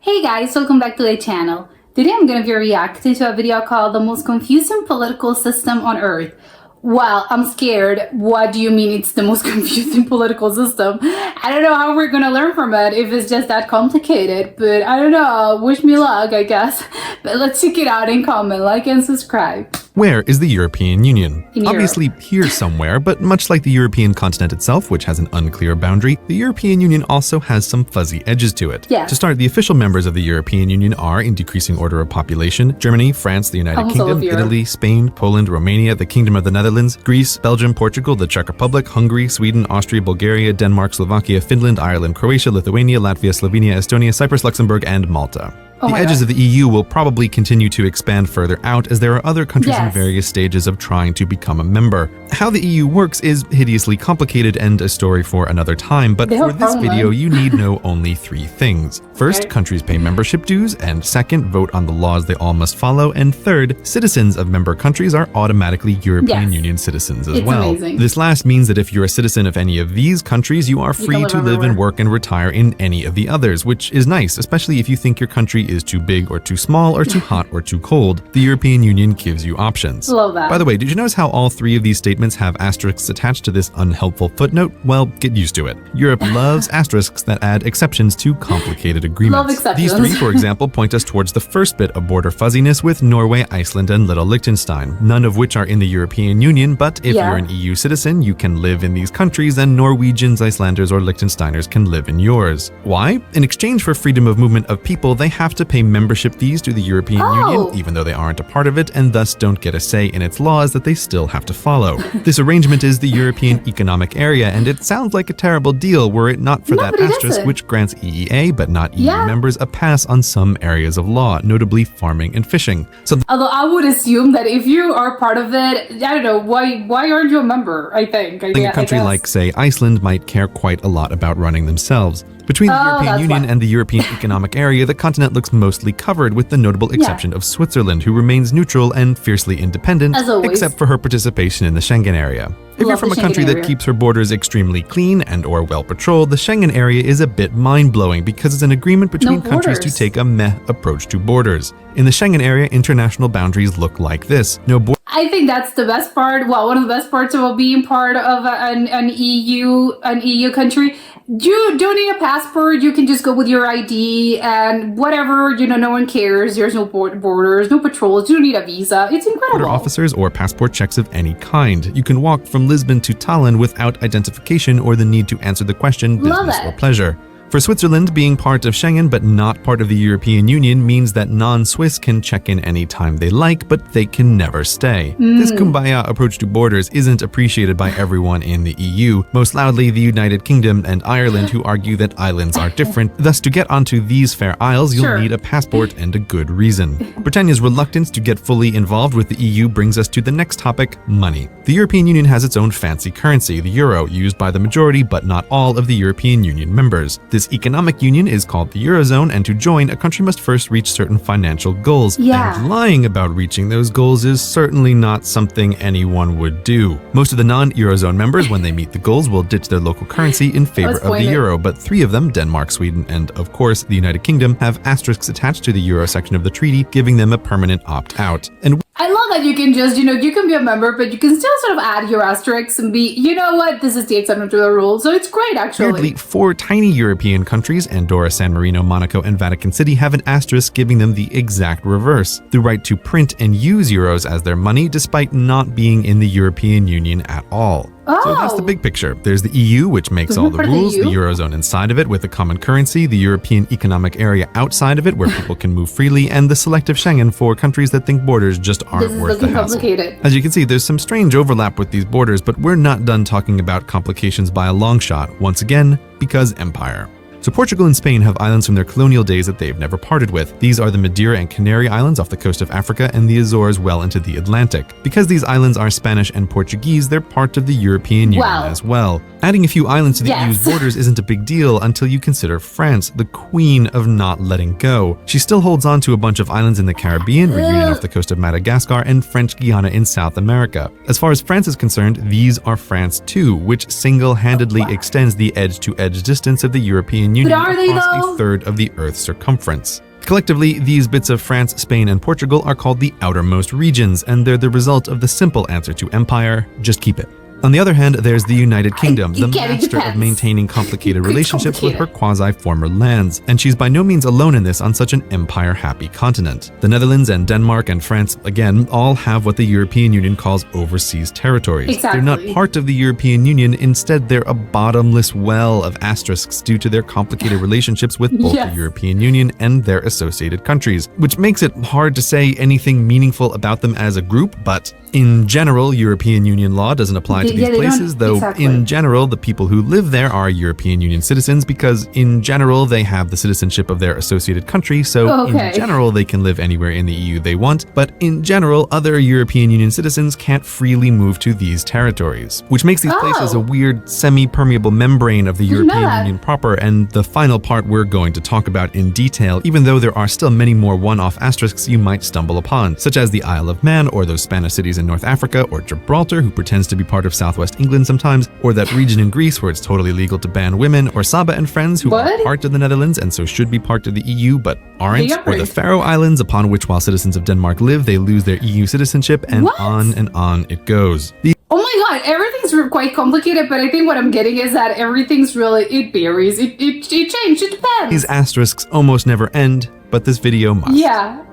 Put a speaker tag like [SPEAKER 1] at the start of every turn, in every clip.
[SPEAKER 1] Hey guys, welcome back to the channel. Today I'm going to be reacting to a video called The Most Confusing Political System on Earth. Well, I'm scared. What do you mean it's the most confusing political system? I don't know how we're going to learn from it if it's just that complicated, but I don't know. Wish me luck, I guess. But let's check it out and comment, like, and subscribe.
[SPEAKER 2] Where is the European Union?
[SPEAKER 1] In
[SPEAKER 2] Obviously
[SPEAKER 1] Europe.
[SPEAKER 2] Here somewhere, but much like the European continent itself, which has an unclear boundary, the European Union also has some fuzzy edges to it.
[SPEAKER 1] Yeah.
[SPEAKER 2] To start, the official members of the European Union are, in decreasing order of population, Germany, France, the United
[SPEAKER 1] Almost all
[SPEAKER 2] Kingdom,
[SPEAKER 1] of Europe.
[SPEAKER 2] Italy, Spain, Poland, Romania, the Kingdom of the Netherlands, Greece, Belgium, Portugal, the Czech Republic, Hungary, Sweden, Austria, Bulgaria, Denmark, Slovakia, Finland, Ireland, Croatia, Lithuania, Latvia, Slovenia, Estonia, Cyprus, Luxembourg, and Malta.
[SPEAKER 1] Oh
[SPEAKER 2] The
[SPEAKER 1] my
[SPEAKER 2] edges
[SPEAKER 1] God.
[SPEAKER 2] of the EU will probably continue to expand further out as there are other countries in
[SPEAKER 1] Yes.
[SPEAKER 2] various stages of trying to become a member. How the EU works is hideously complicated and a story for another time, but
[SPEAKER 1] They
[SPEAKER 2] for
[SPEAKER 1] have
[SPEAKER 2] this
[SPEAKER 1] parliament.
[SPEAKER 2] video you need know only three things. First,
[SPEAKER 1] Okay.
[SPEAKER 2] countries pay membership dues, and second, vote on the laws they all must follow, and third, citizens of member countries are automatically European
[SPEAKER 1] Yes.
[SPEAKER 2] Union citizens as
[SPEAKER 1] It's
[SPEAKER 2] well.
[SPEAKER 1] amazing.
[SPEAKER 2] This last means that if you're a citizen of any of these countries, you are
[SPEAKER 1] can
[SPEAKER 2] free
[SPEAKER 1] live
[SPEAKER 2] to live and
[SPEAKER 1] everywhere.
[SPEAKER 2] work and retire in any of the others, which is nice, especially if you think your country is too big or too small or too hot or too cold. The European Union gives you options.
[SPEAKER 1] Love that.
[SPEAKER 2] By the way, did you notice how all three of these statements have asterisks attached to this unhelpful footnote? Well, get used to it. Europe loves asterisks that add exceptions to complicated agreements.
[SPEAKER 1] exceptions.
[SPEAKER 2] These three, for example, point us towards the first bit of border fuzziness with Norway, Iceland, and Little Liechtenstein, none of which are in the European Union, but if
[SPEAKER 1] Yeah.
[SPEAKER 2] you're an EU citizen, you can live in these countries, and Norwegians, Icelanders, or Liechtensteiners can live in yours. Why? In exchange for freedom of movement of people, they have to pay membership fees to the European Union, even though they aren't a part of it, and thus don't get a say in its laws that they still have to follow. This arrangement is the European Economic Area, and it sounds like a terrible deal were it not for
[SPEAKER 1] No,
[SPEAKER 2] that
[SPEAKER 1] but it
[SPEAKER 2] asterisk
[SPEAKER 1] isn't.
[SPEAKER 2] which grants EEA, but not EU
[SPEAKER 1] Yeah.
[SPEAKER 2] members, a pass on some areas of law, notably farming and fishing. So
[SPEAKER 1] Although I would assume that if you are part of it, I don't know, why aren't you a member, I think.
[SPEAKER 2] a country
[SPEAKER 1] guess.
[SPEAKER 2] like, say, Iceland might care quite a lot about running themselves. Between the
[SPEAKER 1] Oh,
[SPEAKER 2] European
[SPEAKER 1] that's
[SPEAKER 2] Union
[SPEAKER 1] why.
[SPEAKER 2] and the European Economic Area, the continent looks mostly covered, with the notable exception of Switzerland, who remains neutral and fiercely independent,
[SPEAKER 1] As always.
[SPEAKER 2] except for her participation in the Schengen area. If you're
[SPEAKER 1] Love
[SPEAKER 2] from
[SPEAKER 1] the
[SPEAKER 2] a country
[SPEAKER 1] Schengen
[SPEAKER 2] that
[SPEAKER 1] area.
[SPEAKER 2] keeps her borders extremely clean and or well patrolled, the Schengen area is a bit mind-blowing because it's an agreement between countries to
[SPEAKER 1] borders.
[SPEAKER 2] take a meh approach to borders. In the Schengen area, international boundaries look like this. No
[SPEAKER 1] I think that's the best part. Well, one of the best parts about being part of an EU country. You don't need a passport. You can just go with your ID and whatever. No one cares. There's no borders, no patrols. You don't need a visa. It's incredible.
[SPEAKER 2] border officers or passport checks of any kind. You can walk from Lisbon to Tallinn without identification or the need to answer the question
[SPEAKER 1] Love
[SPEAKER 2] business
[SPEAKER 1] it.
[SPEAKER 2] or pleasure. For Switzerland, being part of Schengen but not part of the European Union means that non-Swiss can check in any time they like, but they can never stay. This kumbaya approach to borders isn't appreciated by everyone in the EU, most loudly the United Kingdom and Ireland, who argue that islands are different. Thus, to get onto these fair isles, you'll
[SPEAKER 1] Sure.
[SPEAKER 2] need a passport and a good reason. Britannia's reluctance to get fully involved with the EU brings us to the next topic, money. The European Union has its own fancy currency, the euro, used by the majority but not all of the European Union members. This economic union is called the Eurozone, and to join, a country must first reach certain financial goals.
[SPEAKER 1] Yeah.
[SPEAKER 2] And lying about reaching those goals is certainly not something anyone would do. Most of the non-Eurozone members, when they meet the goals, will ditch their local currency in favor
[SPEAKER 1] Let's
[SPEAKER 2] of the
[SPEAKER 1] point it.
[SPEAKER 2] euro, but three of them, Denmark, Sweden, and of course the United Kingdom, have asterisks attached to the euro section of the treaty, giving them a permanent opt-out. And
[SPEAKER 1] I love that you can just, you can be a member, but you can still sort of add your asterisks and be, you know what, this is the exception to the rule. So it's great, actually.
[SPEAKER 2] weirdly, four tiny European countries, Andorra, San Marino, Monaco, and Vatican City, have an asterisk giving them the exact reverse, the right to print and use euros as their money despite not being in the European Union at all. So that's the
[SPEAKER 1] Oh.
[SPEAKER 2] big picture. There's the EU, which makes all the
[SPEAKER 1] Part of the
[SPEAKER 2] rules, the
[SPEAKER 1] EU?
[SPEAKER 2] Eurozone inside of it with a common currency, the European Economic Area outside of it where people can move freely, and the selective Schengen for countries that think borders just aren't
[SPEAKER 1] This is
[SPEAKER 2] worth the
[SPEAKER 1] looking
[SPEAKER 2] hassle.
[SPEAKER 1] complicated.
[SPEAKER 2] As you can see, there's some strange overlap with these borders, but we're not done talking about complications by a long shot, once again, because empire. So Portugal and Spain have islands from their colonial days that they've never parted with. These are the Madeira and Canary Islands off the coast of Africa and the Azores well into the Atlantic. Because these islands are Spanish and Portuguese, they're part of the European Union
[SPEAKER 1] Wow.
[SPEAKER 2] as well. Adding a few islands to the
[SPEAKER 1] Yes.
[SPEAKER 2] EU's borders isn't a big deal until you consider France, the queen of not letting go. She still holds on to a bunch of islands in the Caribbean, Reunion off the coast of Madagascar, and French Guiana in South America. As far as France is concerned, these are France too, which single-handedly extends the edge-to-edge distance of the European Union
[SPEAKER 1] are they,
[SPEAKER 2] across
[SPEAKER 1] though?
[SPEAKER 2] a third of the Earth's circumference. Collectively, these bits of France, Spain, and Portugal are called the outermost regions, and they're the result of the simple answer to empire: just keep it. On the other hand, there's the United Kingdom, the master of maintaining complicated relationships with her quasi-former lands, and she's by no means alone in this on such an empire-happy continent. The Netherlands and Denmark and France, again, all have what the European Union calls overseas territories.
[SPEAKER 1] Exactly.
[SPEAKER 2] They're not part of the European Union, instead they're a bottomless well of asterisks due to their complicated relationships with both
[SPEAKER 1] Yes.
[SPEAKER 2] the European Union and their associated countries, which makes it hard to say anything meaningful about them as a group, but in general, European Union law doesn't apply to these places, though
[SPEAKER 1] exactly.
[SPEAKER 2] in general, the people who live there are European Union citizens because in general, they have the citizenship of their associated country, so
[SPEAKER 1] Okay.
[SPEAKER 2] in general, they can live anywhere in the EU they want, but in general, other European Union citizens can't freely move to these territories, which makes these places a weird semi-permeable membrane of the European
[SPEAKER 1] that.
[SPEAKER 2] Union proper, and the final part we're going to talk about in detail, even though there are still many more one-off asterisks you might stumble upon, such as the Isle of Man, or those Spanish cities in North Africa, or Gibraltar, who pretends to be part of southwest England sometimes, or that region in Greece where it's totally legal to ban women, or Saba and Friends, who are
[SPEAKER 1] What?
[SPEAKER 2] part of the Netherlands and so should be part of the EU but aren't,
[SPEAKER 1] Yeah,
[SPEAKER 2] or the
[SPEAKER 1] right.
[SPEAKER 2] Faroe Islands, upon which while citizens of Denmark live, they lose their EU citizenship, and
[SPEAKER 1] What?
[SPEAKER 2] on it goes.
[SPEAKER 1] Oh my god, everything's quite complicated, but I think what I'm getting is that everything's really, it varies, it changes, it depends.
[SPEAKER 2] These asterisks almost never end, but this video must.
[SPEAKER 1] Yeah.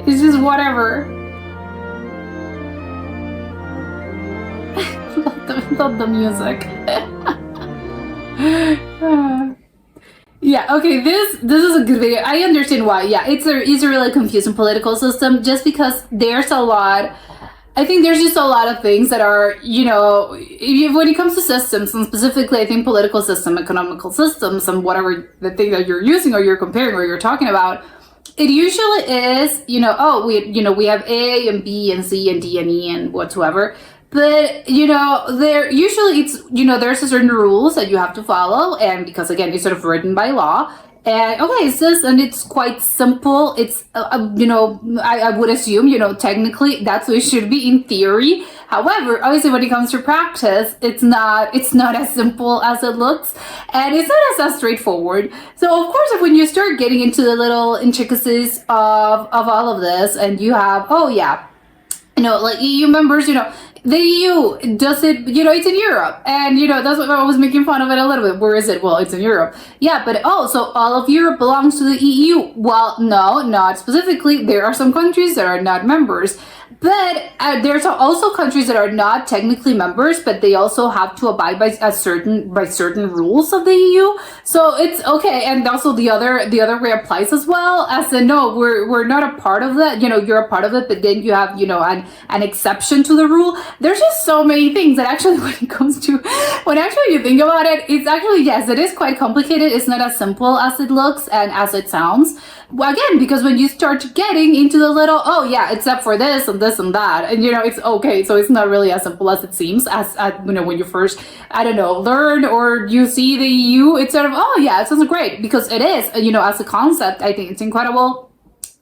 [SPEAKER 1] It's just whatever. love the music. Yeah, okay, this is a good video. I understand why. Yeah, it's a really confusing political system just because there's a lot. I think there's just a lot of things that are, you know, when it comes to systems, and specifically I think political system, economical systems, and whatever the thing that you're using or you're comparing or you're talking about, it usually is, you know, oh, we have A and B and C and D and E and whatsoever. But, you know, it's, you know, there's a certain rules that you have to follow. And because, again, it's sort of written by law. And, okay, and it's quite simple. It's, you know, I would assume, you know, technically that's what it should be in theory. However, obviously when it comes to practice, it's not as simple as it looks. And it's not as straightforward. So, of course, when you start getting into the little intricacies of all of this and you have, oh, yeah, you know, like EU members, you know, the EU does it, you know, it's in Europe. And, you know, that's what I was making fun of it a little bit. Where is it? Well, it's in Europe. Yeah, but so all of Europe belongs to the EU. Well, no, not specifically. There are some countries that are not members. But there's also countries that are not technically members, but they also have to abide by certain rules of the EU. So it's okay, and also the other way applies as well. As in, no, we're not a part of that. You know, you're a part of it, but then you have, you know, an exception to the rule. There's just so many things that actually, when actually you think about it, it's actually, yes, it is quite complicated. It's not as simple as it looks and as it sounds. Well, again, because when you start getting into the little, oh yeah, except for this and this and that, and you know, it's okay, so it's not really as simple as it seems, as you know, when you first, I don't know, learn or you see the EU, it's sort of, oh yeah, it sounds great, because it is, you know, as a concept, I think it's incredible.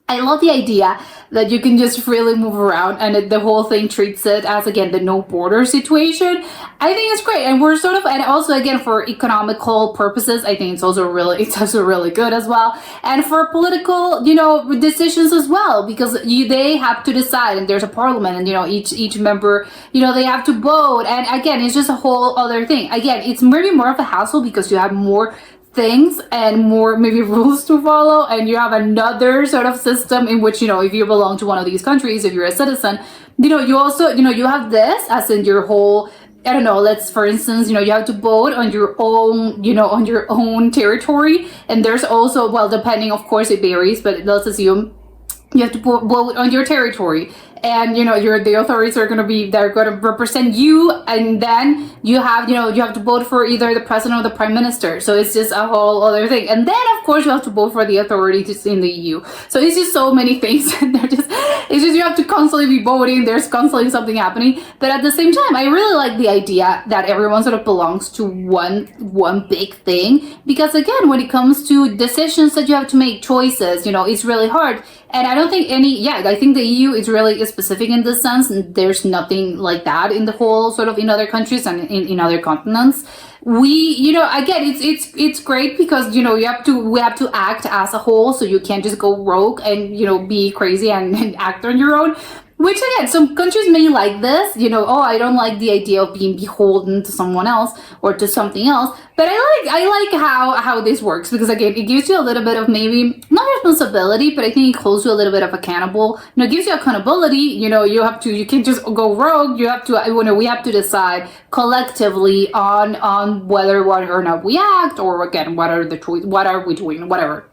[SPEAKER 1] I love the idea that you can just freely move around and the whole thing treats it as, again, the no border situation. I think it's great. And we're sort of, and also, again, for economical purposes, I think it's also really good as well. And for political, you know, decisions as well, because they have to decide, and there's a parliament, and, you know, each member, you know, they have to vote. And again, it's just a whole other thing. Again, it's maybe more of a hassle because you have more things and more maybe rules to follow, and you have another sort of system in which, you know, if you belong to one of these countries, if you're a citizen, you know, you also, you know, you have this as in your whole, I don't know, let's, for instance, you know, you have to vote on your own, you know, on your own territory. And there's also, well, depending, of course, it varies, but let's assume you have to vote on your territory. And, you know, the authorities are going to represent you. And then you have to vote for either the president or the prime minister. So it's just a whole other thing. And then, of course, you have to vote for the authorities in the EU. So it's just so many things. And it's just you have to constantly be voting. There's constantly something happening. But at the same time, I really like the idea that everyone sort of belongs to one big thing. Because, again, when it comes to decisions that you have to make, choices, you know, it's really hard. And I don't think I think the EU is specific in this sense. There's nothing like that in the whole sort of in other countries and in other continents. We, again, it's great because, we have to act as a whole, so you can't just go rogue and, be crazy and act on your own. Which again, some countries may like this, I don't like the idea of being beholden to someone else or to something else. But I like how this works, because again, it gives you a little bit of maybe not responsibility, but I think it holds you a little bit of accountable. It gives you accountability. You can't just go rogue. You have to, we have to decide collectively on whether or not we act, or again, what are we doing, whatever.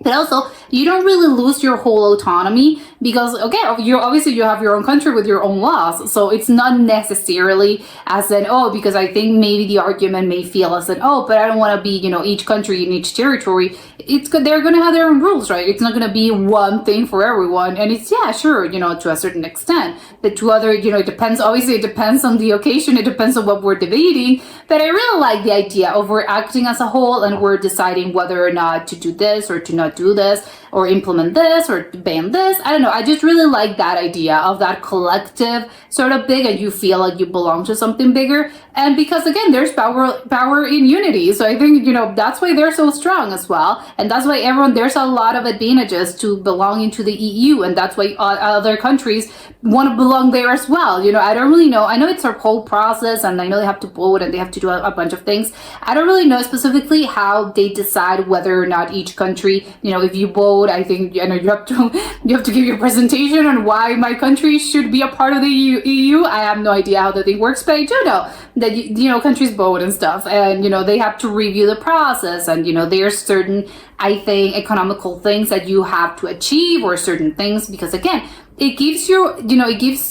[SPEAKER 1] But also, you don't really lose your whole autonomy because, okay, you have your own country with your own laws. So it's not necessarily as an, because I think maybe the argument may feel as an, but I don't want to be, each country in each territory. They're going to have their own rules, right? It's not going to be one thing for everyone. And it's, sure, to a certain extent. But to other, it depends, obviously it depends on the occasion. It depends on what we're debating. But I really like the idea of we're acting as a whole and we're deciding whether or not to do this or to not do this or implement this or ban this. I don't know. I just really like that idea of that collective sort of big, and you feel like you belong to something bigger. And because again, there's power in unity. So I think, that's why they're so strong as well. And that's why there's a lot of advantages to belonging to the EU. And that's why other countries want to belong there as well. I don't really know. I know it's a whole process, and I know they have to vote and they have to do a bunch of things. I don't really know specifically how they decide whether or not each country, if you vote, I think, you have to give your presentation on why my country should be a part of the EU. I have no idea how the thing works, but I do know that, countries vote and stuff, and, they have to review the process, and, there's certain, I think, economical things that you have to achieve, or certain things, because again, it gives you,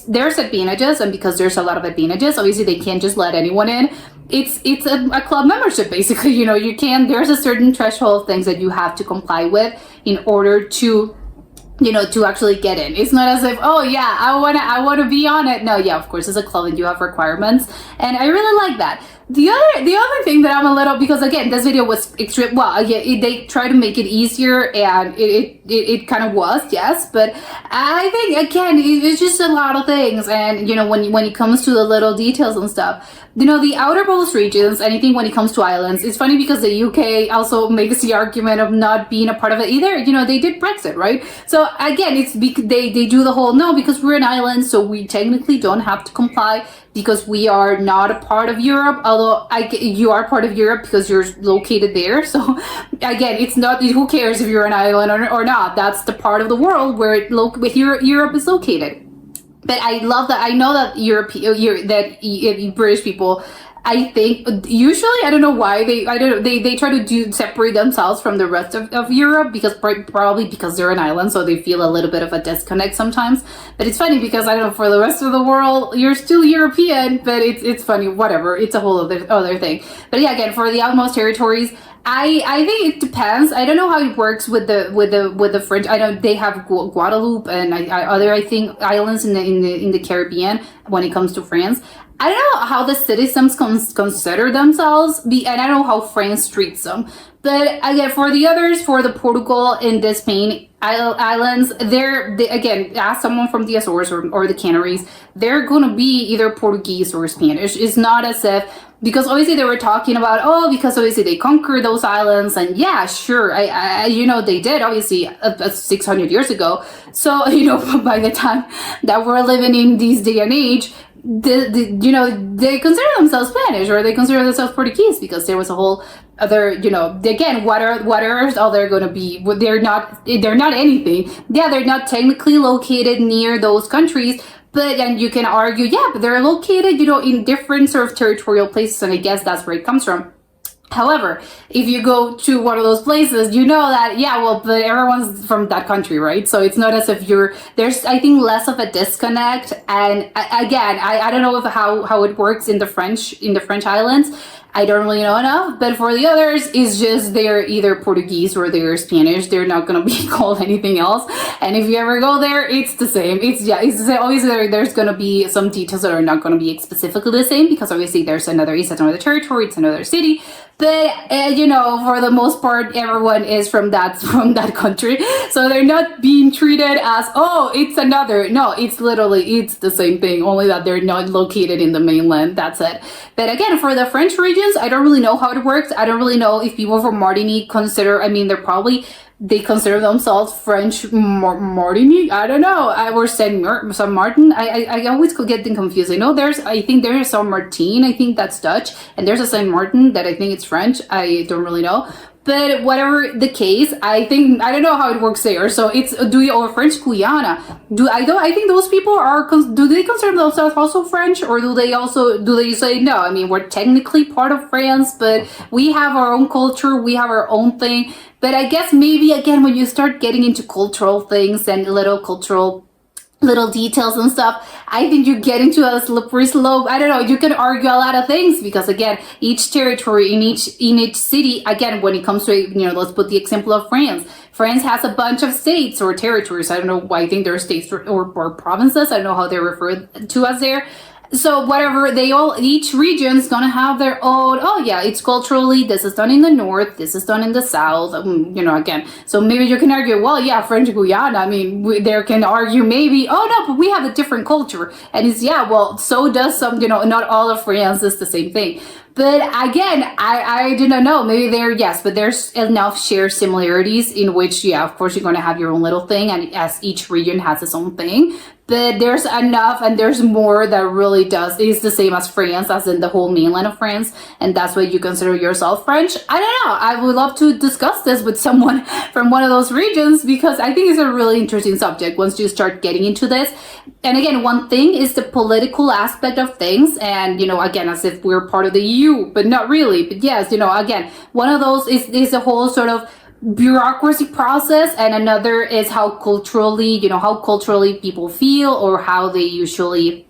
[SPEAKER 1] there's advantages, and because there's a lot of advantages, obviously they can't just let anyone in. It's a club membership, basically. There's a certain threshold of things that you have to comply with in order to, to actually get in. It's not as if, I want to be on it. No, of course, it's a club and you have requirements. And I really like that. The other thing that I'm a little, because again, this video was extreme. Well, they try to make it easier, and it kind of was, yes. But I think again, it's just a lot of things, and when it comes to the little details and stuff, the outermost regions, anything when it comes to islands, it's funny because the UK also makes the argument of not being a part of it either. They did Brexit, right? So again, it's they do the whole no, because we're an island, so we technically don't have to comply because we are not a part of Europe. Although you are part of Europe because you're located there. So again, it's not, who cares if you're an island or not? That's the part of the world where Europe is located. But I love that. I know that British people, I think usually, I don't know why they try to separate themselves from the rest of Europe, because probably because they're an island, so they feel a little bit of a disconnect sometimes. But it's funny because I don't know, for the rest of the world, you're still European, but it's funny, whatever. It's a whole other thing. But again, for the outmost territories, I think it depends. I don't know how it works with the French. I know they have Guadeloupe and other, I think, islands in the Caribbean when it comes to France. I don't know how the citizens consider themselves, and I don't know how France treats them. But again, for the others, for the Portugal and the Spain islands, they again, ask someone from the Azores or the Canaries, they're going to be either Portuguese or Spanish. It's not as if, because obviously they were talking about, because obviously they conquered those islands, and sure, they did, obviously, 600 years ago. So, by the time that we're living in this day and age, they consider themselves Spanish, or they consider themselves Portuguese, because there was a whole other, again, what are they're going to be? They're not anything. They're not technically located near those countries, but then you can argue, but they're located, in different sort of territorial places, and I guess that's where it comes from. However, if you go to one of those places, that, but everyone's from that country, right? So it's not as if there's, I think, less of a disconnect. And again, I don't know how it works in the French islands. I don't really know enough. But for the others, it's just they're either Portuguese or they're Spanish. They're not gonna be called anything else. And if you ever go there, it's the same. It's the same. Obviously there's gonna be some details that are not gonna be specifically the same, because obviously it's another territory, it's another city. But for the most part, everyone is from that country, so they're not being treated as, oh, it's another. No, it's the same thing, only that they're not located in the mainland. That's it. But again, for the French regions, I don't really know how it works. I don't really know if people from Martinique they consider themselves French Martinique. I don't know. Or Saint Martin. I always could get them confused. I think there is Saint Martin. I think that's Dutch, and there's a Saint Martin that I think it's French. I don't really know. But whatever the case, I don't know how it works there. So it's or French Guyana. I think those people do they consider themselves also French, or do they say no? I mean, we're technically part of France, but we have our own culture, we have our own thing. But I guess maybe again, when you start getting into cultural things and little details and stuff, I think you get into a slippery slope. I don't know, you can argue a lot of things, because again, each territory in each city, again, when it comes to let's put the example of France. France has a bunch of states or territories. I don't know why. I think there are states or provinces. I don't know how they're referred to as there. So whatever, each region's gonna have their own, oh yeah, it's culturally, this is done in the north, this is done in the south, again. So maybe you can argue, well, yeah, French Guyana, I mean, there can argue maybe, oh no, but we have a different culture. And it's, yeah, well, so does some, not all of France is the same thing. But again, I do not know. Maybe but there's enough shared similarities in which, yeah, of course, you're going to have your own little thing, and as each region has its own thing. But there's enough, and there's more that really is the same as France, as in the whole mainland of France, and that's why you consider yourself French. I don't know. I would love to discuss this with someone from one of those regions, because I think it's a really interesting subject once you start getting into this. And again, one thing is the political aspect of things, and again, as if we're part of the EU, but not really. But yes, again, one of those is the whole sort of bureaucracy process, and another is how culturally people feel, or how they usually,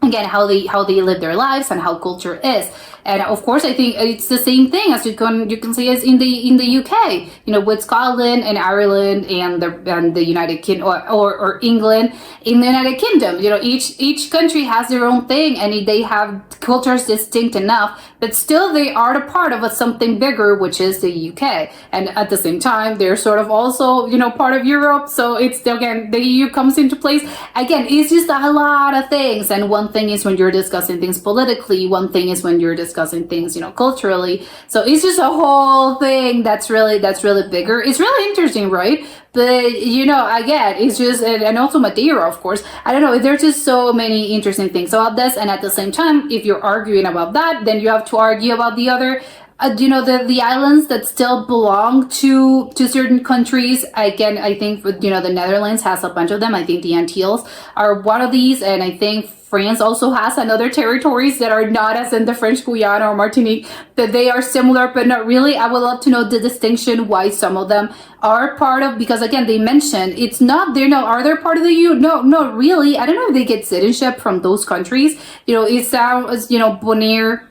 [SPEAKER 1] again, how they live their lives, and how culture is. And of course, I think it's the same thing as you can say as in the UK, with Scotland and Ireland and the United Kingdom, or England in the United Kingdom. Each country has their own thing, and they have cultures distinct enough, but still they are a part of something bigger, which is the UK. And at the same time, they're sort of also part of Europe. So it's, again, the EU comes into place. Again, it's just a lot of things. And one thing is when you're discussing things politically, one thing is when you're discussing things culturally. So it's just a whole thing that's really bigger. It's really interesting, right? But again, it's just, and also Madeira, of course. I don't know, there's just so many interesting things about this. And at the same time, if you're arguing about that, then you have to argue about the other the islands that still belong to certain countries. Again, I think the Netherlands has a bunch of them. I think the Antilles are one of these, and I think France also has another territories that are not as in the French Guyana or Martinique, that they are similar but not really. I would love to know the distinction, why some of them are part of, because again, they mentioned it's not, are they part of the EU? No, not really. I don't know if they get citizenship from those countries. It sounds, Bonaire.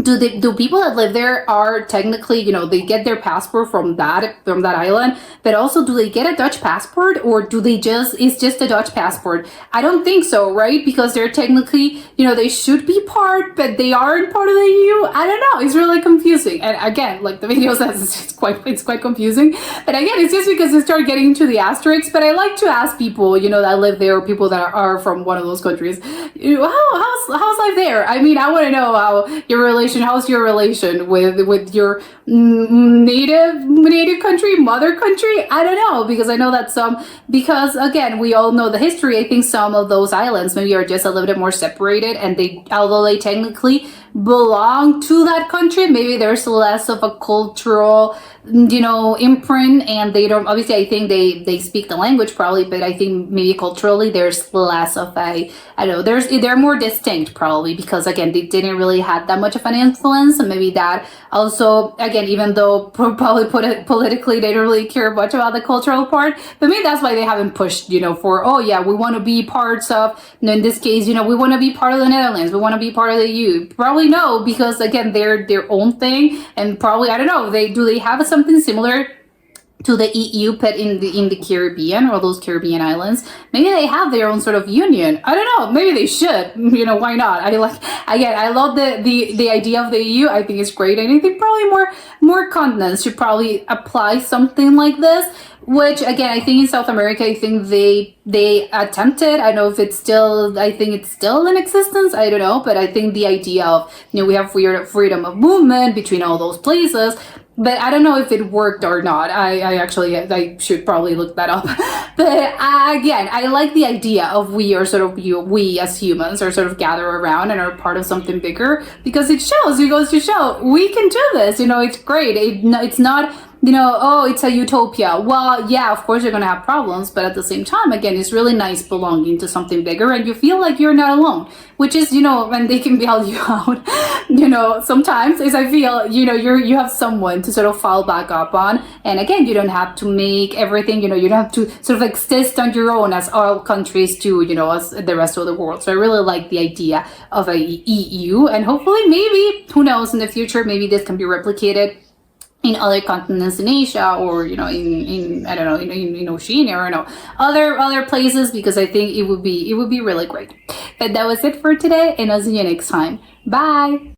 [SPEAKER 1] Do people that live there are technically, they get their passport from that island, but also do they get a Dutch passport, or it's just a Dutch passport? I don't think so, right? Because they're technically, they should be part, but they aren't part of the EU. I don't know. It's really confusing. And again, like the video says, it's quite confusing. But again, it's just because they start getting into the asterisks. But I like to ask people, that live there, or people that are from one of those countries, how's life there? I mean, I want to know how's your relation with your native country, mother country? I don't know, because I know that because again, we all know the history. I think some of those islands maybe are just a little bit more separated, and although they technically belong to that country, maybe there's less of a cultural imprint, and they don't, obviously I think they speak the language probably, but I think maybe culturally there's less of they're more distinct probably, because again, they didn't really have that much of an influence, and maybe that also, again, even though probably politically they don't really care much about the cultural part, but maybe that's why they haven't pushed for, oh yeah, we want to be parts of, in this case, we want to be part of the Netherlands, we want to be part of the EU. Probably probably know because again, they're their own thing, and probably I don't know. They have something similar to the EU, but in the Caribbean or those Caribbean islands, maybe they have their own sort of union. I don't know. Maybe they should. Why not? I love the idea of the EU. I think it's great, and I think probably more continents should probably apply something like this. Which again, I think in South America, I think they attempted. I don't know if it's still. I think it's still in existence. I don't know, but I think the idea of we have freedom of movement between all those places. But I don't know if it worked or not. I should probably look that up. But again, I like the idea of we as humans are sort of gather around and are part of something bigger because it goes to show we can do this. It's great. It's not, oh, it's a utopia. Well, yeah, of course you're going to have problems, but at the same time, again, it's really nice belonging to something bigger and you feel like you're not alone, which is, when they can bail you out, sometimes is I feel, you have someone to sort of fall back up on. And again, you don't have to make everything, you don't have to sort of exist on your own as all countries do, as the rest of the world. So I really like the idea of a EU, and hopefully maybe, who knows, in the future, maybe this can be replicated in other continents in Asia or in I don't know in Oceania or other places, because I think it would be really great. But that was it for today, and I'll see you next time. Bye.